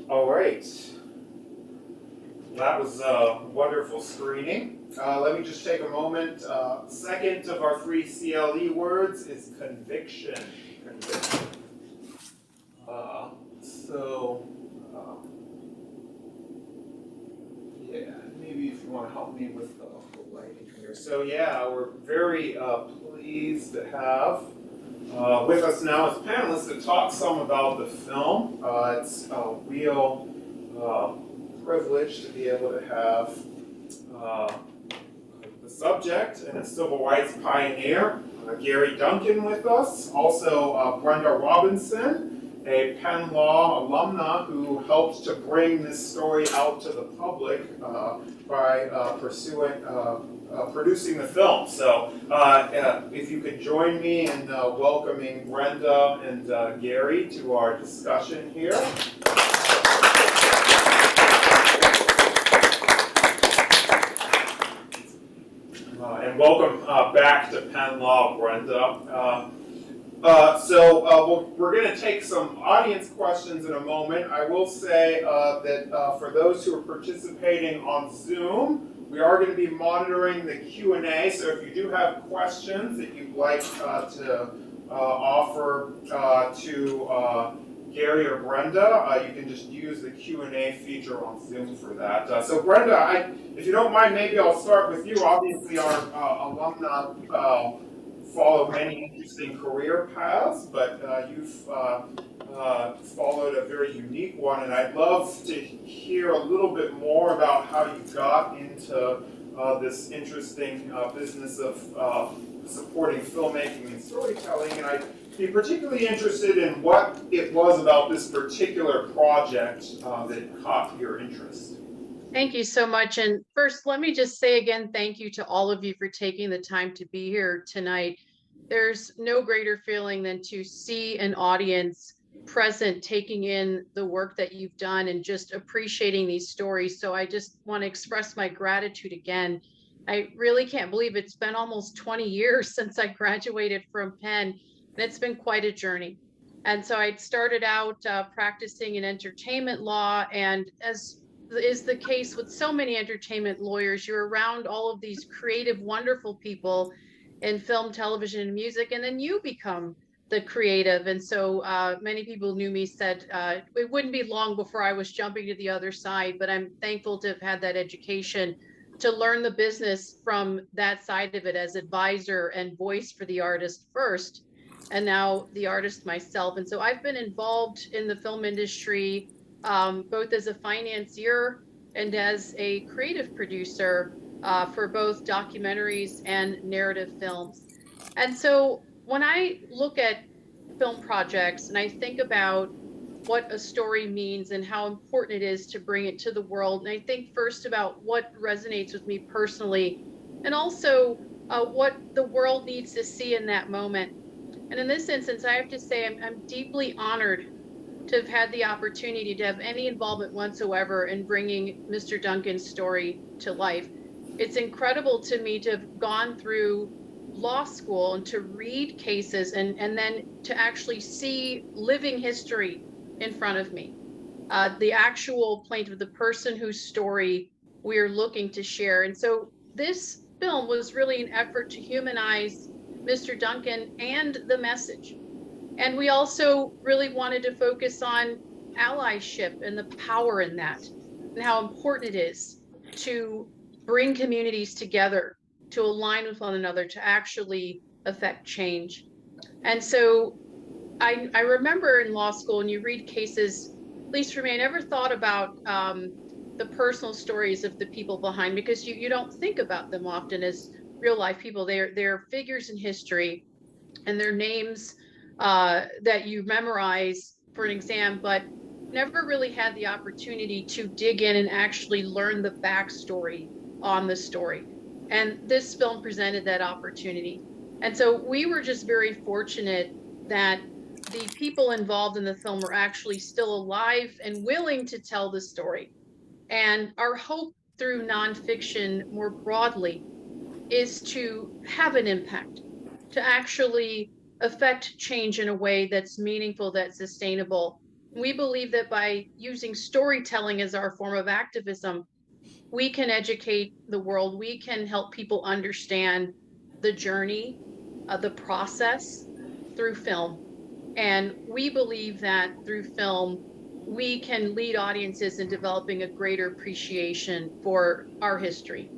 All right. That was a wonderful screening. Let me just take a moment. Second of our three CLE words is conviction. Conviction. So, yeah, maybe if you want to help me with the lighting here. So, yeah, we're very pleased to have with us now as panelists to talk some about the film. It's a real privilege to be able to have the subject and a civil rights pioneer, Gary Duncan, with us. Also, Brenda Robinson, a Penn Law alumna who helped to bring this story out to the public by producing the film. So if you could join me in welcoming Brenda and Gary to our discussion here. And welcome back to Penn Law, Brenda. We're going to take some audience questions in a moment. I will say that for those who are participating on Zoom, we are going to be monitoring the Q&A, so if you do have questions that you'd like to offer to Gary or Brenda, you can just use the Q&A feature on Zoom for that. So Brenda, if you don't mind, maybe I'll start with you. Obviously our alumna follow many interesting career paths, but you've followed a very unique one, and I'd love to hear a little bit more about how you got into this interesting business of supporting filmmaking and storytelling, and I'd be particularly interested in what it was about this particular project that caught your interest. Thank you so much. And first, let me just say again, thank you to all of you for taking the time to be here tonight. There's no greater feeling than to see an audience present, taking in the work that you've done and just appreciating these stories. So I just want to express my gratitude again. I really can't believe it's been almost 20 years since I graduated from Penn, and it's been quite a journey. And so I started out practicing in entertainment law, and as is the case with so many entertainment lawyers, you're around all of these creative, wonderful people in film, television, and music, and then you become the creative. And so many people knew me, said it wouldn't be long before I was jumping to the other side, but I'm thankful to have had that education to learn the business from that side of it as advisor and voice for the artist first, and now the artist myself. And so I've been involved in the film industry both as a financier and as a creative producer for both documentaries and narrative films. And so when I look at film projects and I think about what a story means and how important it is to bring it to the world, and I think first about what resonates with me personally, and also what the world needs to see in that moment. And in this instance, I have to say I'm deeply honored to have had the opportunity to have any involvement whatsoever in bringing Mr. Duncan's story to life. It's incredible to me to have gone through law school and to read cases and then to actually see living history in front of me. The actual plaintiff, the person whose story we're looking to share. And so this film was really an effort to humanize Mr. Duncan and the message. And we also really wanted to focus on allyship and the power in that, and how important it is to bring communities together, to align with one another, to actually affect change. And so I remember in law school, and you read cases, at least for me, I never thought about the personal stories of the people behind, because you don't think about them often as real life people. They're figures in history, and their names that you memorize for an exam, but never really had the opportunity to dig in and actually learn the backstory on the story. And this film presented that opportunity. And so we were just very fortunate that the people involved in the film were actually still alive and willing to tell the story. And our hope through nonfiction more broadly is to have an impact, to actually affect change in a way that's meaningful, that's sustainable. We believe that by using storytelling as our form of activism, we can educate the world. We can help people understand the journey, the process through film. And we believe that through film, we can lead audiences in developing a greater appreciation for our history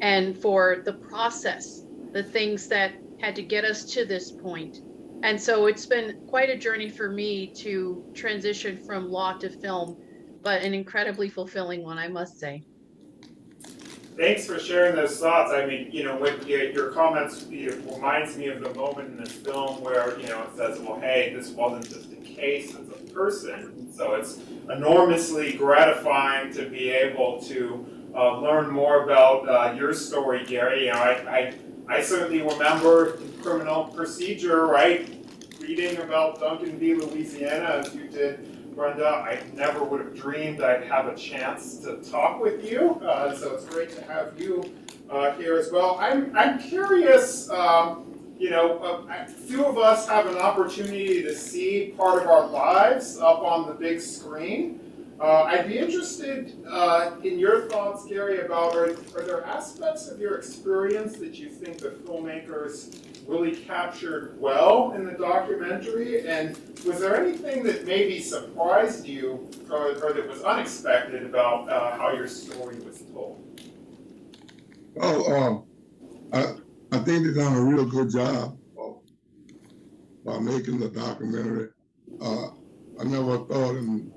and for the process, the things that had to get us to this point. And so it's been quite a journey for me to transition from law to film, but an incredibly fulfilling one, I must say. Thanks for sharing those thoughts. I mean, with your comments, it reminds me of the moment in this film where, it says, well, hey, this wasn't just a case, it's a person. So it's enormously gratifying to be able to learn more about your story, Gary. I certainly remember in criminal procedure, right, reading about Duncan v. Louisiana, as you did, Brenda. I never would have dreamed I'd have a chance to talk with you, so it's great to have you here as well. I'm curious, few of us have an opportunity to see part of our lives up on the big screen. I'd be interested in your thoughts, Gary, about are there aspects of your experience that you think the filmmakers really captured well in the documentary? And was there anything that maybe surprised you or that was unexpected about how your story was told? Well, I think they've done a real good job by making the documentary. I never thought in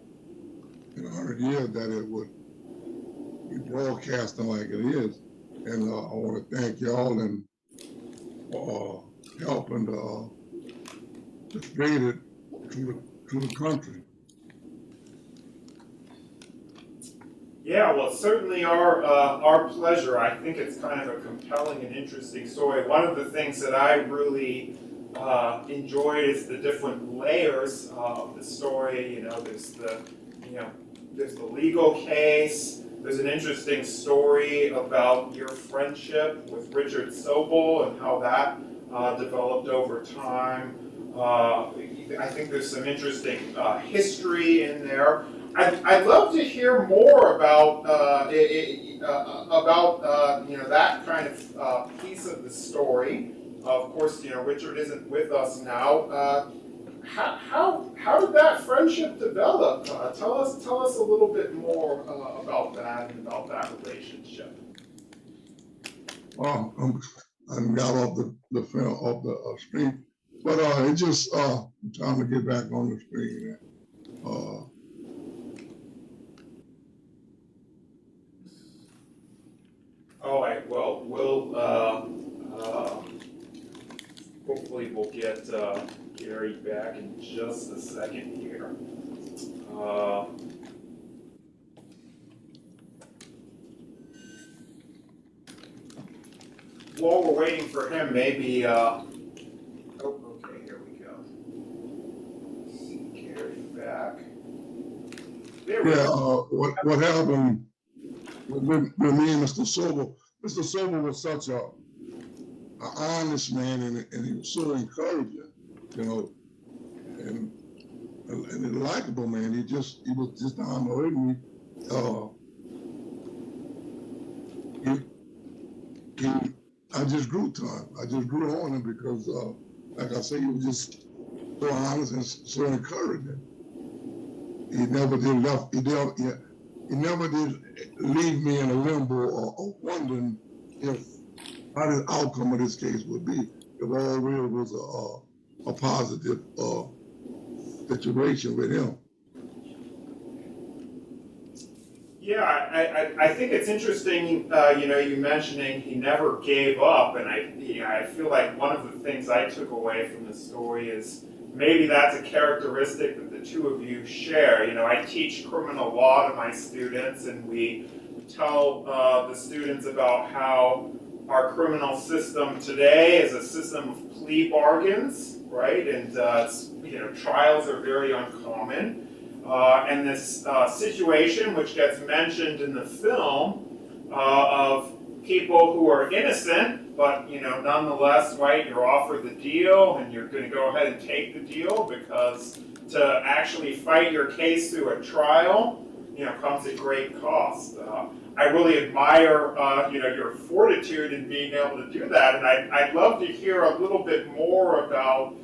100 years that it would be broadcasting like it is. And I want to thank y'all and helping to spread it to the country. Yeah, well, it's certainly our pleasure. I think it's kind of a compelling and interesting story. One of the things that I really enjoyed is the different layers of the story. There's the legal case. There's an interesting story about your friendship with Richard Sobel and how that developed over time. I think there's some interesting history in there. I'd love to hear more about that kind of piece of the story. Of course, Richard isn't with us now. How did that friendship develop? Tell us a little bit more about that and about that relationship. Well, I got off the film off the screen, but it just I'm trying to get back on the screen. All right. Well, we'll hopefully we'll get Gary back in just a second here. While we're waiting for him, maybe. Oh, okay. Here we go. See Gary back. There we go. What happened with me and Mr. Sobel? Mr. Sobel was such an honest man, and he was so encouraging, and a likable man. He was just down the way with me. I just grew to him. I just grew on him because, like I say, he was just so honest and so encouraging. He never did leave me in a limbo or wondering how the outcome of this case would be. It all really was a positive situation with him. Yeah, I think it's interesting, you mentioning he never gave up, and I feel like one of the things I took away from the story is maybe that's a characteristic that the two of you share. I teach criminal law to my students, and we tell the students about how our criminal system today is a system of plea bargains, right? And trials are very uncommon. And this situation, which gets mentioned in the film, of people who are innocent, but nonetheless, right? You're offered the deal, and you're going to go ahead and take the deal because to actually fight your case through a trial, comes at great cost. I really admire, your fortitude in being able to do that, and I'd love to hear a little bit more about,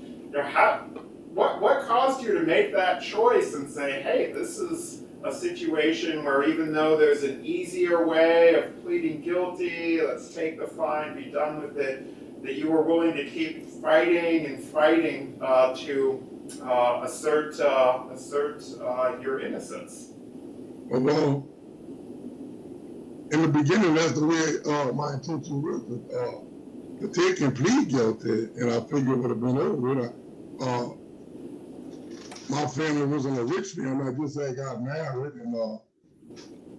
what caused you to make that choice and say, hey, this is a situation where even though there's an easier way of pleading guilty, let's take the fine, be done with it, that you were willing to keep fighting and fighting to assert your innocence. Well, in the beginning, that's the way my intention was to take and plead guilty, and I figured it would have been over it. My family wasn't a rich family. I just had got married, and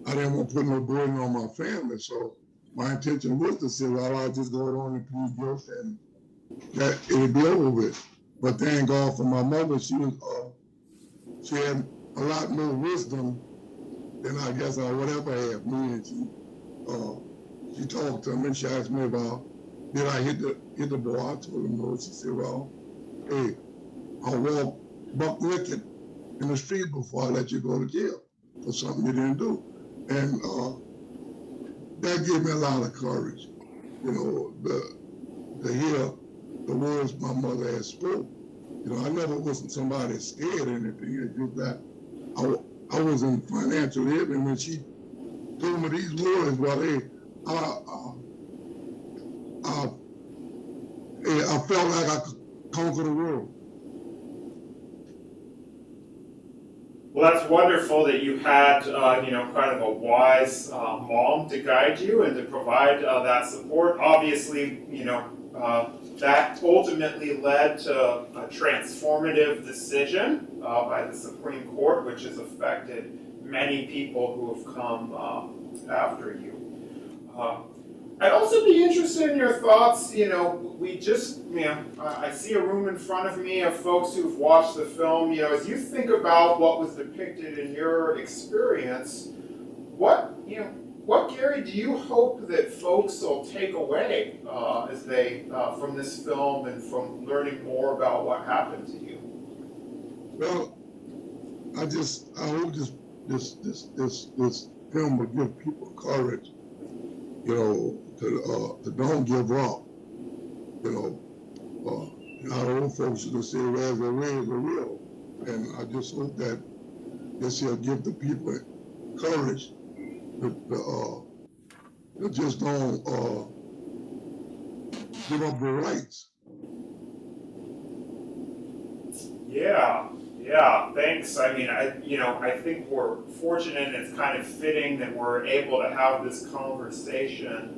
I didn't want to put no burden on my family. So my intention was to say, well, I'll just go on and plead guilty, and that it would be over with. But thank God for my mother. She had a lot more wisdom than I guess I would ever have. Me, and she talked to me, and she asked me about, did I hit the boy? I told her no. She said, well, hey, I'll walk buck naked in the street before I let you go to jail for something you didn't do. And that gave me a lot of courage, to hear the words my mother had spoke. I never wasn't somebody scared or anything. It's just that I was in financial heaven, and when she told me these words, well, hey, I felt like I could conquer the world. Well, that's wonderful that you had, kind of a wise mom to guide you and to provide that support. Obviously, that ultimately led to a transformative decision by the Supreme Court, which has affected many people who have come after you. I'd also be interested in your thoughts. I see a room in front of me of folks who've watched the film. As you think about what was depicted in your experience, what Gary, do you hope that folks will take away as they from this film and from learning more about what happened to you? Well, I hope this film will give people courage, to don't give up. Our old folks used to say, "Where's the real?" And I just hope that this will give the people courage to just don't give up their rights. Yeah, thanks. I mean, I think we're fortunate, and it's kind of fitting that we're able to have this conversation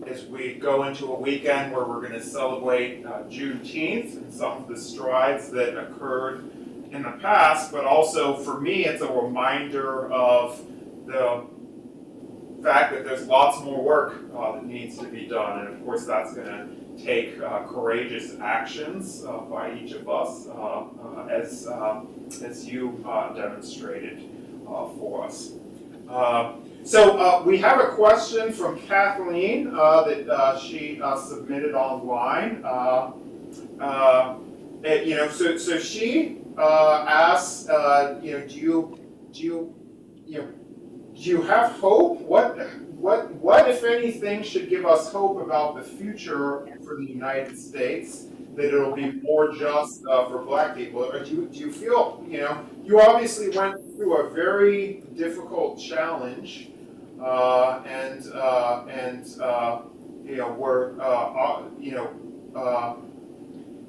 as we go into a weekend where we're going to celebrate Juneteenth and some of the strides that occurred in the past, but also for me, it's a reminder of the fact that there's lots more work that needs to be done, and of course that's going to take courageous actions by each of us, as you demonstrated for us. So we have a question from Kathleen that she submitted online. So she asks, do you have hope? What, if anything, should give us hope about the future for the United States? That it'll be more just for Black people? Or do you feel, you obviously went through a very difficult challenge,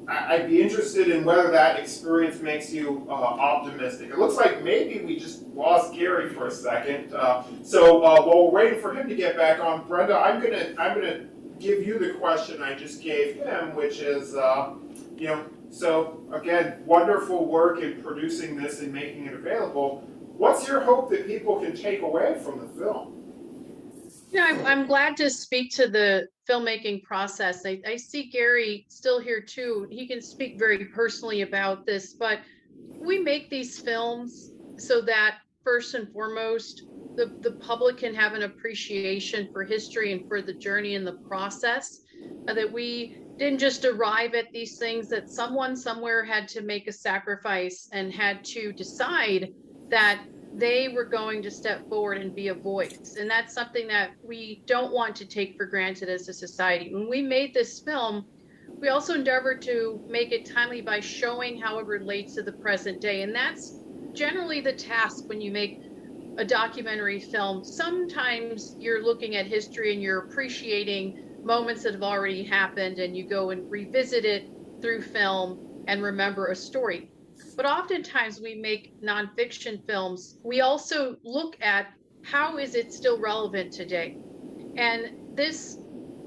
I'd be interested in whether that experience makes you optimistic. It looks like maybe we just lost Gary for a second. So while we're waiting for him to get back on, Brenda, I'm gonna give you the question I just gave him, which is, so again, wonderful work in producing this and making it available. What's your hope that people can take away from the film? I'm glad to speak to the filmmaking process. I see Gary still here too. He can speak very personally about this, but we make these films so that first and foremost, the public can have an appreciation for history and for the journey and the process. that we didn't just arrive at these things, that someone somewhere had to make a sacrifice and had to decide that they were going to step forward and be a voice. And that's something that we don't want to take for granted as a society. When we made this film, we also endeavored to make it timely by showing how it relates to the present day. And that's generally the task when you make a documentary film. Sometimes you're looking at history and you're appreciating moments that have already happened, and you go and revisit it through film and remember a story. But oftentimes we make nonfiction films, we also look at how is it still relevant today. And this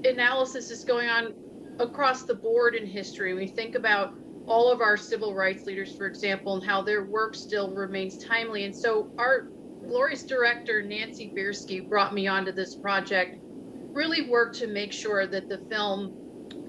analysis is going on across the board in history. We think about all of our civil rights leaders, for example, and how their work still remains timely. And so our glorious director, Nancy Biersky, brought me onto this project, really worked to make sure that the film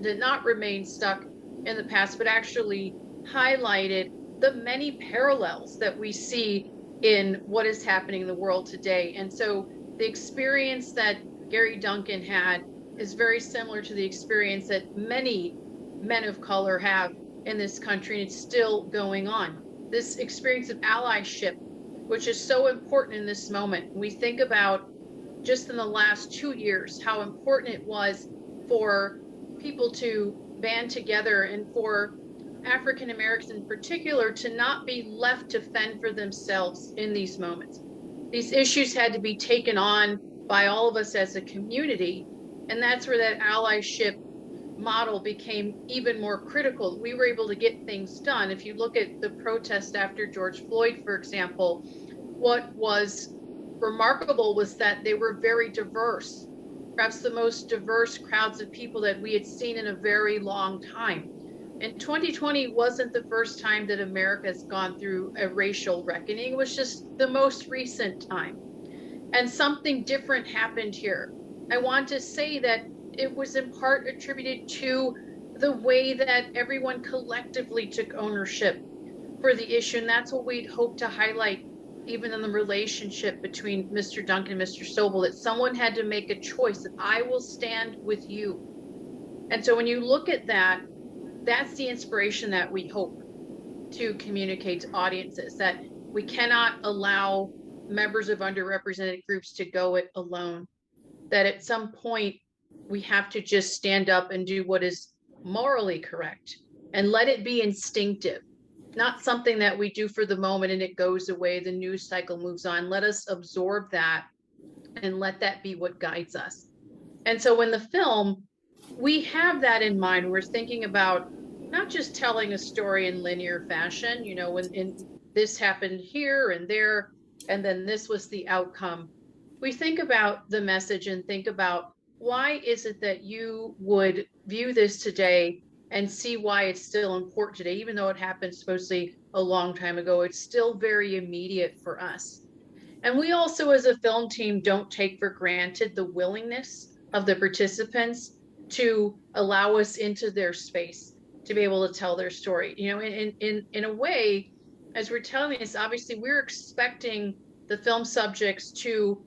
did not remain stuck in the past, but actually highlighted the many parallels that we see in what is happening in the world today. And so the experience that Gary Duncan had is very similar to the experience that many men of color have in this country, and it's still going on. This experience of allyship, which is so important in this moment. We think about just in the last 2 years how important it was for people to band together, and for African Americans in particular to not be left to fend for themselves in these moments. These issues had to be taken on by all of us as a community, and that's where that allyship model became even more critical. We were able to get things done. If you look at the protest after George Floyd, for example, what was remarkable was that they were very diverse, perhaps the most diverse crowds of people that we had seen in a very long time. And 2020 wasn't the first time that America has gone through a racial reckoning. It was just the most recent time. And something different happened here. I want to say that it was in part attributed to the way that everyone collectively took ownership for the issue. And that's what we'd hope to highlight, even in the relationship between Mr. Duncan and Mr. Sobel, that someone had to make a choice that I will stand with you. And so when you look at that, that's the inspiration that we hope to communicate to audiences, that we cannot allow members of underrepresented groups to go it alone, that at some point we have to just stand up and do what is morally correct and let it be instinctive, not something that we do for the moment and it goes away, the news cycle moves on. Let us absorb that and let that be what guides us. And so when the film, we have that in mind. We're thinking about not just telling a story in linear fashion, you know, when this happened here and there, and then this was the outcome. We think about the message and think about, why is it that you would view this today and see why it's still important today, even though it happened supposedly a long time ago? It's still very immediate for us. And we also, as a film team, don't take for granted the willingness of the participants to allow us into their space to be able to tell their story. You know, in a way, as we're telling this, obviously we're expecting the film subjects to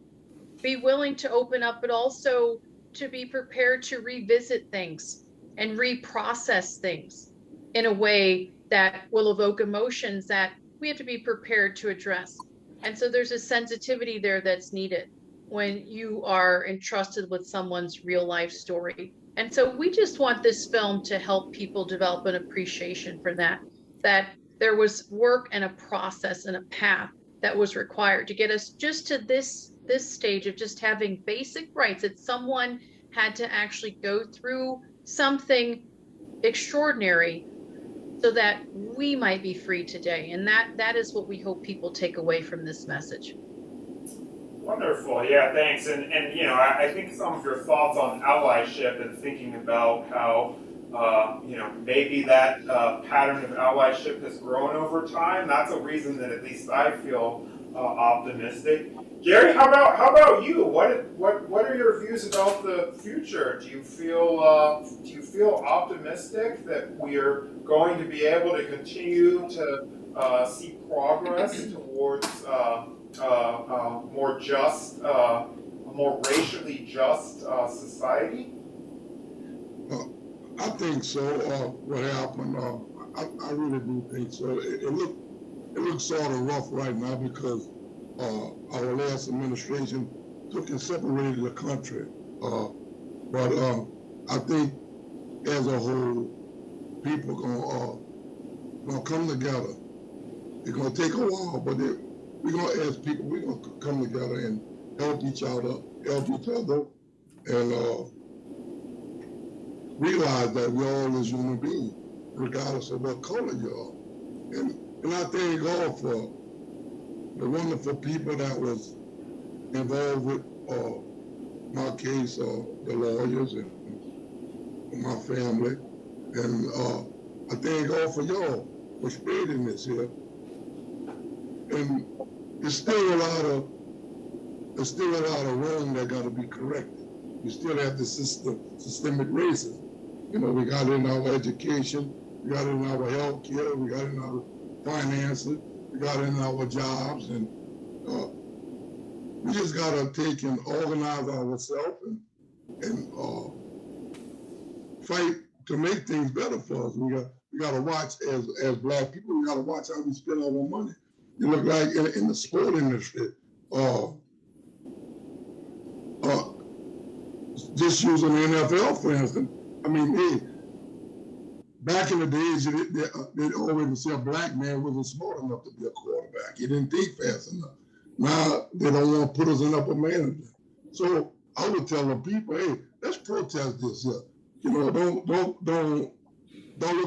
be willing to open up, but also to be prepared to revisit things and reprocess things in a way that will evoke emotions that we have to be prepared to address. And so there's a sensitivity there that's needed when you are entrusted with someone's real life story. And so we just want this film to help people develop an appreciation for that, that there was work and a process and a path that was required to get us just to this stage of just having basic rights, that someone had to actually go through something extraordinary so that we might be free today. And that is what we hope people take away from this message. Wonderful, yeah, thanks. And you know, I think some of your thoughts on allyship and thinking about how you know, maybe that pattern of allyship has grown over time. That's a reason that at least I feel optimistic. Gary, how about you? What are your views about the future? Do you feel optimistic that we are going to be able to continue to see progress towards more just, a more racially just society? I think so. What happened? I really do think so. It looks sort of rough right now because our last administration took and separated the country. But I think as a whole, people gonna come together. It's gonna take a while, but we're gonna as people, we're gonna come together and help each other, and realize that we're all as human beings, regardless of what color you are. And I thank God for the wonderful people that was involved with my case, the lawyers and my family. And I thank God for y'all for spreading this here. And there's still a lot of wrong that got to be corrected. We still have the systemic racism. You know, we got it in our education, we got it in our health care, we got it in our finances, we got it in our jobs, and we just got to take and organize ourselves and fight to make things better for us. We got to watch as Black people. We got to watch how we spend our money. You look like in the sport industry, just using the NFL for instance. I mean, hey, back in the days, they always say a Black man wasn't smart enough to be a quarterback. He didn't think fast enough. Now they don't want to put us in upper management. So I would tell the people, hey, let's protest this. You know, don't look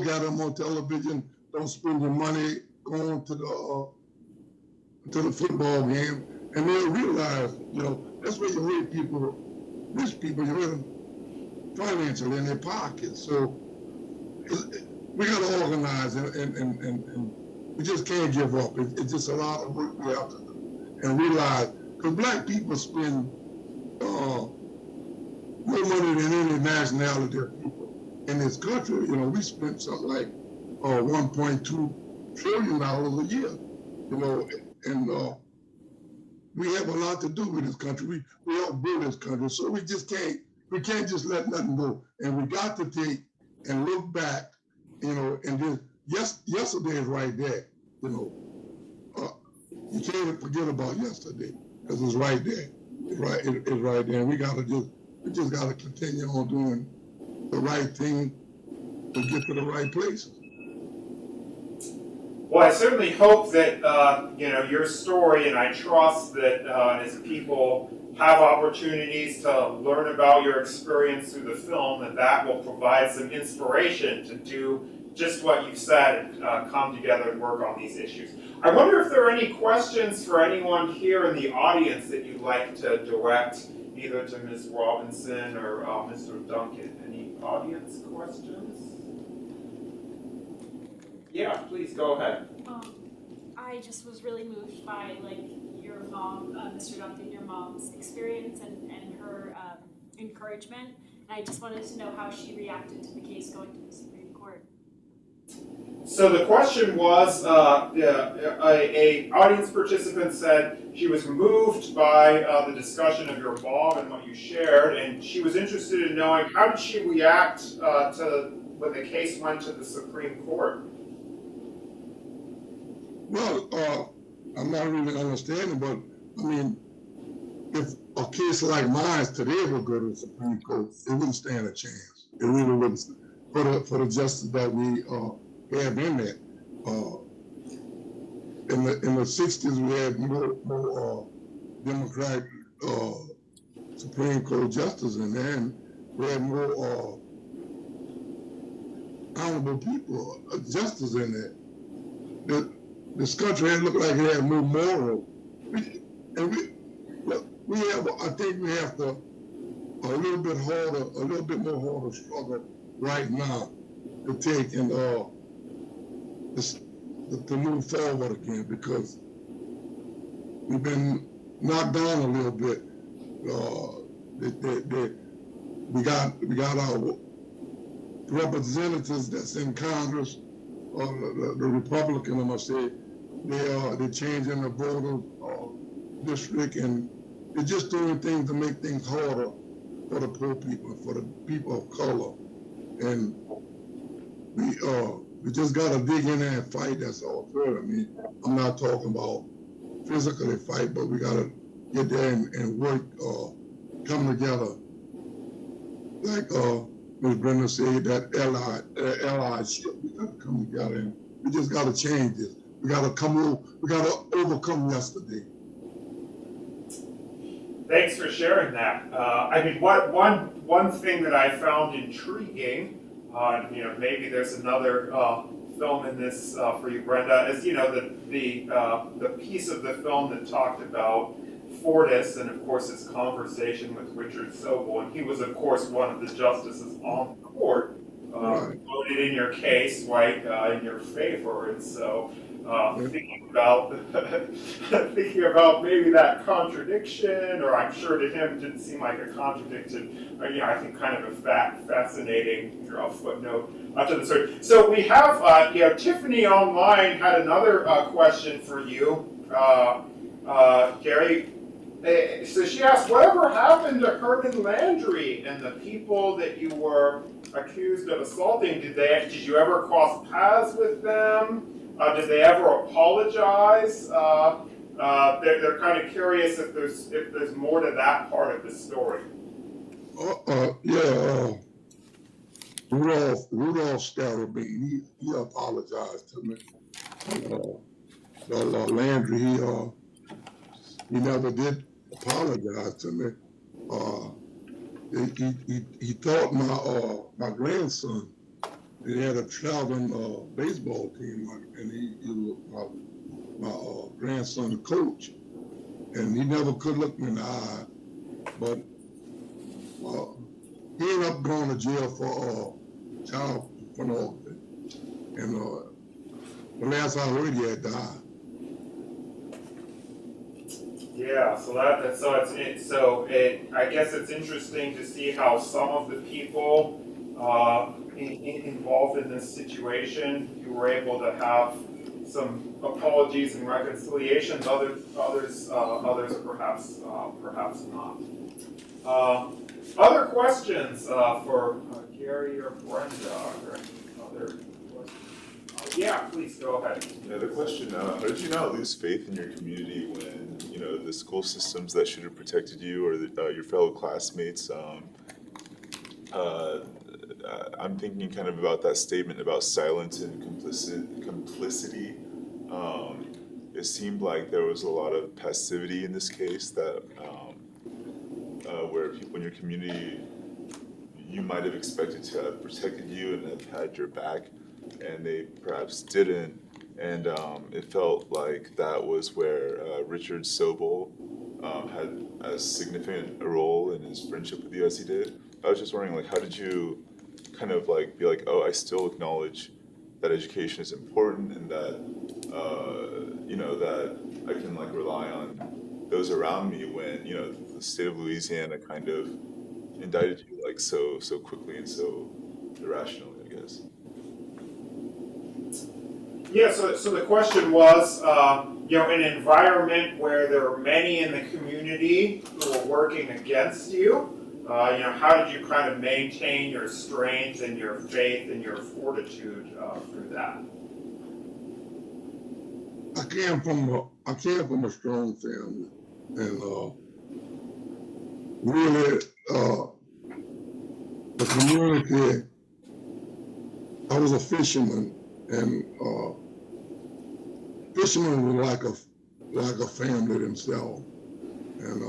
at them on television. Don't spend your money going to the football game, and they'll realize, you know, that's where you hurt people, rich people, you hurt them financially in their pockets. So we got to organize, and we just can't give up. It's just a lot of work we have to do, and realize, because Black people spend more money than any nationality of people in this country. You know, we spent something like $1.2 trillion a year. You know, and we have a lot to do with this country. We help build this country, so we can't just let nothing go. And we got to take and look back, you know, and just yesterday is right there. You know, you can't forget about yesterday because it's right there. It's right there. And we just gotta continue on doing the right thing to get to the right places. Well, I certainly hope that you know, your story, and I trust that as people have opportunities to learn about your experience through the film, that will provide some inspiration to do just what you said, come together and work on these issues. I wonder if there are any questions for anyone here in the audience that you'd like to direct either to Ms. Robinson or Mr. Duncan. Any audience questions? Yeah, please go ahead. I just was really moved by your mom, Mr. Duncan, your mom's experience and her encouragement. And I just wanted to know how she reacted to the case going to the Supreme Court. So the question was, a audience participant said she was moved by the discussion of your mom and what you shared, and she was interested in knowing how did she react to when the case went to the Supreme Court. Well, I'm not really understanding, but I mean, if a case like mine today would go to the Supreme Court, it wouldn't stand a chance. It really wouldn't. For the justice that we have in there. In the 60s, we had more Democratic Supreme Court justices in there, and we had more honorable people, justices in there. This country looked like it had more moral. We have, I think we have to a little bit more harder struggle right now to take and to move forward again, because we've been knocked down a little bit. We got our representatives that's in Congress, the Republican, I must say, they're changing the voter district, and they're just doing things to make things harder for the poor people, for the people of color. and we just gotta dig in there and fight. That's all. Fair. I mean, I'm not talking about physically fight, but we gotta get there and work, come together. Like Ms. Brenda said, that allyship, we gotta come together and we just gotta change this. We gotta overcome yesterday. Thanks for sharing that. I mean, one thing that I found intriguing, maybe there's another film in this for you, Brenda, is the piece of the film that talked about Fortis and of course his conversation with Richard Sobel, and he was of course one of the justices on the court, voted in your case, right, in your favor, and so. Thinking about maybe that contradiction, or I'm sure to him it didn't seem like a contradiction. I think kind of a fascinating footnote to the story. So we have, Tiffany online had another question for you, Gary. So she asked, whatever happened to Herman Landry and the people that you were accused of assaulting? Did you ever cross paths with them? Did they ever apologize? They're kind of curious if there's more to that part of the story. Rudolph Starobin, he apologized to me. Landry, he never did apologize to me. He taught my grandson. He had a traveling baseball team, and he was my grandson's coach. And he never could look me in the eye. But he ended up going to jail for child pornography. And the last I heard, he had died. Yeah, I guess it's interesting to see how some of the people involved in this situation, you were able to have some apologies and reconciliations. Others perhaps not. Other questions for Gary or Brenda? Or any other questions? Yeah, please go ahead. Yeah, the question: how did you not lose faith in your community when the school systems that should have protected you, or your fellow classmates? I'm thinking kind of about that statement about silence and complicity. It seemed like there was a lot of passivity in this case that where people in your community you might have expected to have protected you and have had your back, and they perhaps didn't. And it felt like that was where Richard Sobel had as significant a role in his friendship with you as he did. I was just wondering, like, how did you kind of like be like, oh, I still acknowledge that education is important, and that that I can like rely on those around me when the state of Louisiana kind of indicted you like so quickly and so irrationally, I guess. Yeah. So the question was, an environment where there are many in the community who are working against you. How did you kind of maintain your strength and your faith and your fortitude through that? I came from a strong family, and really the community. I was a fisherman, and fishermen were like a family themselves, and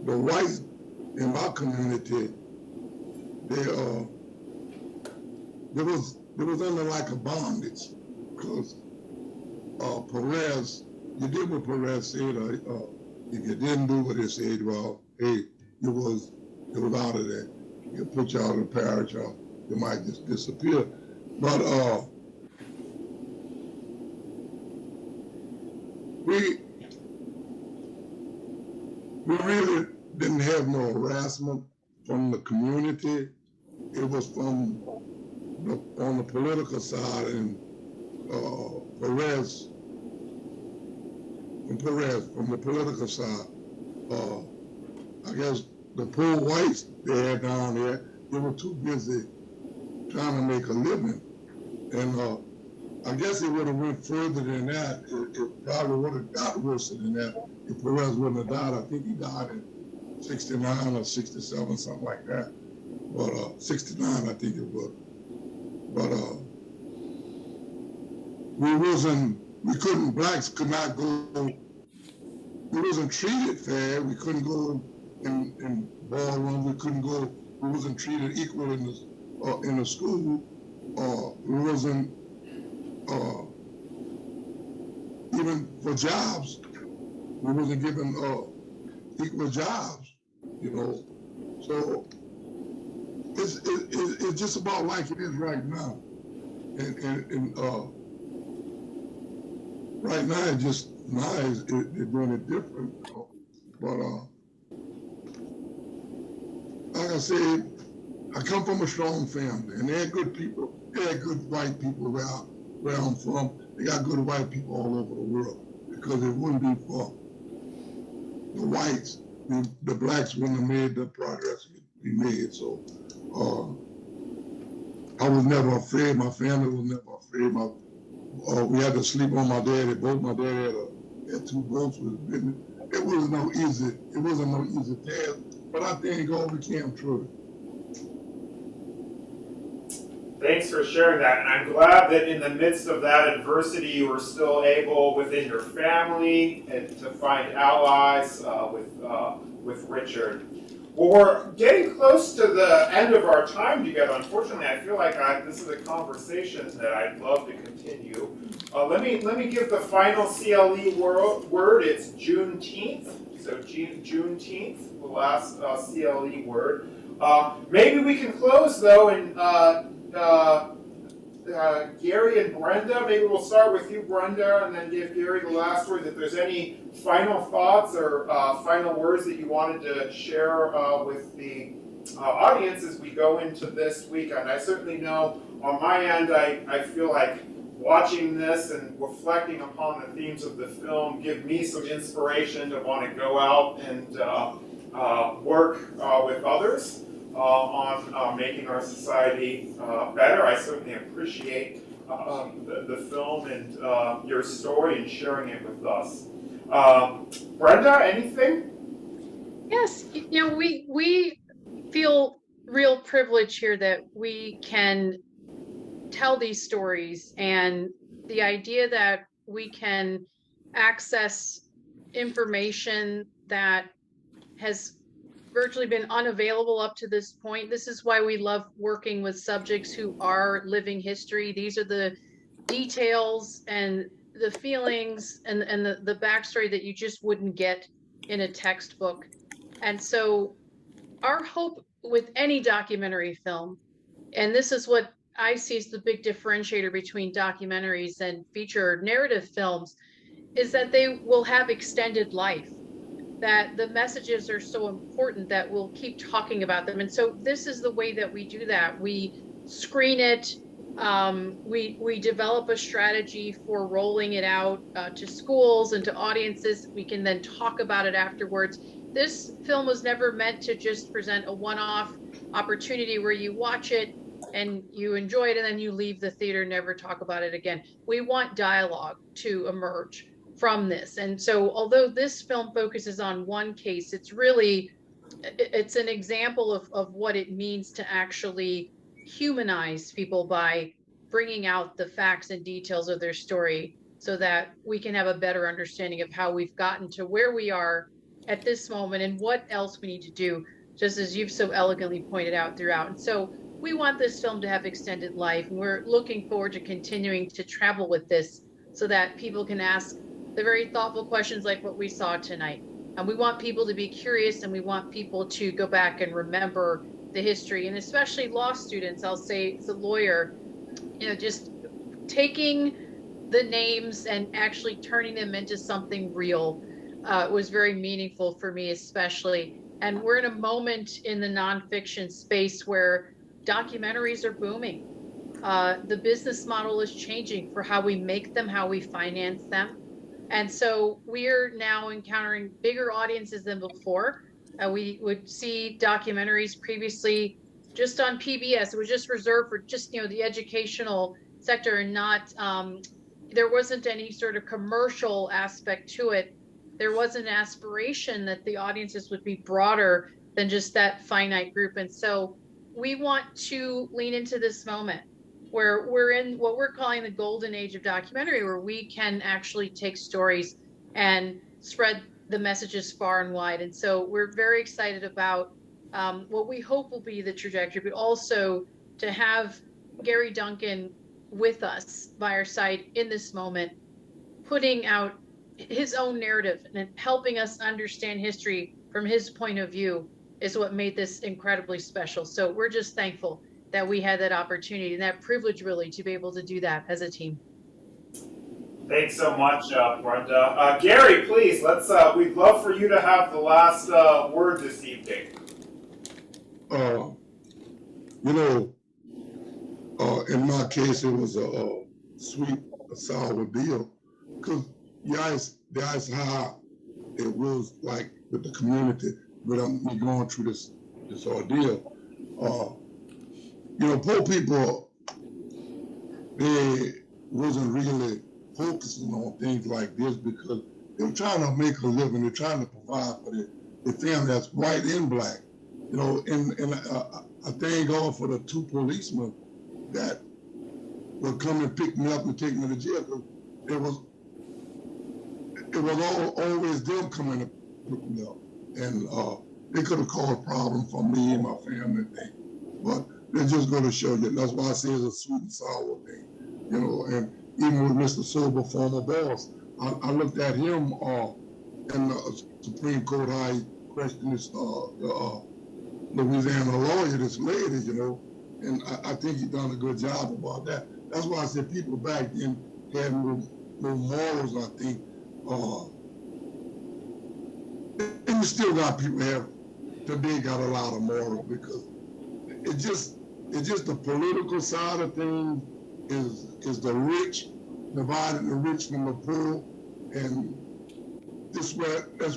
the whites in my community, there was under like a bondage, because Perez, you did what Perez said. If you didn't do what he said, well, hey, it was out of there. You put you out of the parish, or you might just disappear. But we really didn't have no harassment from the community. It was on the political side, and from the political side, I guess the poor whites they had down there, they were too busy trying to make a living. And I guess it would have went further than that. It probably would have got worse than that if Perez wouldn't have died. I think he died in 69 or 67, something like that. But 69, I think it was. But blacks could not go, we wasn't treated fair. We couldn't go in ballroom. We couldn't go, we wasn't treated equal in the school. We wasn't, even for jobs, we wasn't given equal jobs, you know. So it's just about like it is right now. And right now, it's just it's doing it different. You know? But like I said, I come from a strong family, and they're good people. They're good white people where I'm from. They got good white people all over the world. Because it wouldn't be for the whites, the blacks wouldn't have made the progress we made. So I was never afraid. My family was never afraid. We had to sleep on my dad's boat. My dad had 2 boats with his business. It wasn't no easy task. But I think God became true. Thanks for sharing that, and I'm glad that in the midst of that adversity, you were still able, within your family, to find allies with Richard. Well, we're getting close to the end of our time together. Unfortunately, I feel like this is a conversation that I'd love to continue. Let me give the final CLE word. It's Juneteenth. So Juneteenth, the last CLE word. Maybe we can close though, and Gary and Brenda. Maybe we'll start with you, Brenda, and then give Gary the last word. If there's any final thoughts or final words that you wanted to share with the audience as we go into this week. And I certainly know on my end, I feel like watching this and reflecting upon the themes of the film give me some inspiration to want to go out and work with others on making our society better. I certainly appreciate the film and your story and sharing it with us. Brenda, anything? Yes, you know, we feel real privilege here that we can tell these stories, and the idea that we can access information that has virtually been unavailable up to this point. This is why we love working with subjects who are living history. These are the details and the feelings and the backstory that you just wouldn't get in a textbook. And so our hope with any documentary film, and this is what I see as the big differentiator between documentaries and feature narrative films, is that they will have extended life, that the messages are so important that we'll keep talking about them. And so this is the way that we do that. We screen it, we develop a strategy for rolling it out to schools and to audiences. We can then talk about it afterwards. This film was never meant to just present a one-off opportunity where you watch it and you enjoy it and then you leave the theater, never talk about it again. We want dialogue to emerge from this. And so although this film focuses on one case, it's an example of what it means to actually humanize people by bringing out the facts and details of their story so that we can have a better understanding of how we've gotten to where we are at this moment and what else we need to do, just as you've so elegantly pointed out throughout. And so we want this film to have extended life, and we're looking forward to continuing to travel with this so that people can ask the very thoughtful questions like what we saw tonight. And we want people to be curious, and we want people to go back and remember the history, and especially law students. I'll say as a lawyer, you know, just taking the names and actually turning them into something real was very meaningful for me, especially. And we're in a moment in the nonfiction space where documentaries are booming. The business model is changing for how we make them, how we finance them. And so we're now encountering bigger audiences than before. We would see documentaries previously just on PBS. It was just reserved for just, the educational sector and not, there wasn't any sort of commercial aspect to it. There was an aspiration that the audiences would be broader than just that finite group. And so we want to lean into this moment where we're in what we're calling the golden age of documentary, where we can actually take stories and spread the messages far and wide. And so we're very excited about what we hope will be the trajectory, but also to have Gary Duncan with us by our side in this moment, putting out his own narrative and helping us understand history from his point of view is what made this incredibly special. So we're just thankful that we had that opportunity and that privilege really to be able to do that as a team. Thanks so much, Brenda. Gary, please, we'd love for you to have the last word this evening. In my case, it was a sweet, sour deal, because the ice high, it was like with the community, but me going through this ordeal. Poor people, they wasn't really focusing on things like this because they're trying to make a living, they're trying to provide for the family that's white and black. And I thank God for the 2 policemen that would come and pick me up and take me to jail. It was always them coming to pick me up, and they could have caused a problem for me and my family thing. But they're just going to show you. That's why I say it's a sweet and sour thing, And even with Mr. Silver, former boss, I looked at him in the Supreme Court, how he questioned this Louisiana lawyer, this lady, and I think he done a good job about that. That's why I said people back then had no morals, I think. And you still got people here today got a lot of morals, because it's just the political side of things is the rich dividing the rich from the poor, and that's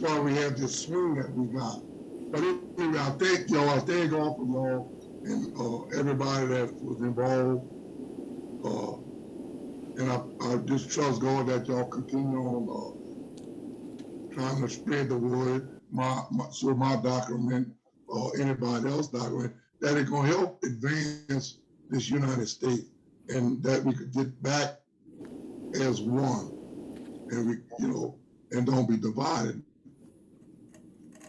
why we have this swing that we got. But anyway, I thank y'all. I thank all for y'all and everybody that was involved. And I just trust God that y'all continue on trying to spread the word, so my document or anybody else's document, that it's going to help advance this United States, and that we could get back as one, and we, and don't be divided.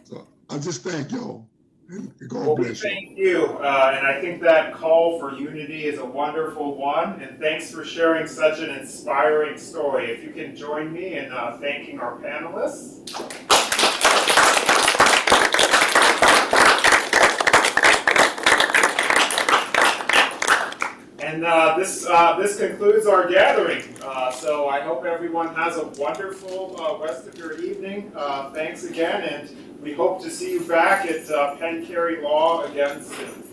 So I just thank y'all, and God bless you. Thank you, and I think that call for unity is a wonderful one, and thanks for sharing such an inspiring story. If you can join me in thanking our panelists. And this concludes our gathering. So I hope everyone has a wonderful rest of your evening. Thanks again, and we hope to see you back at Penn Cary Law again soon.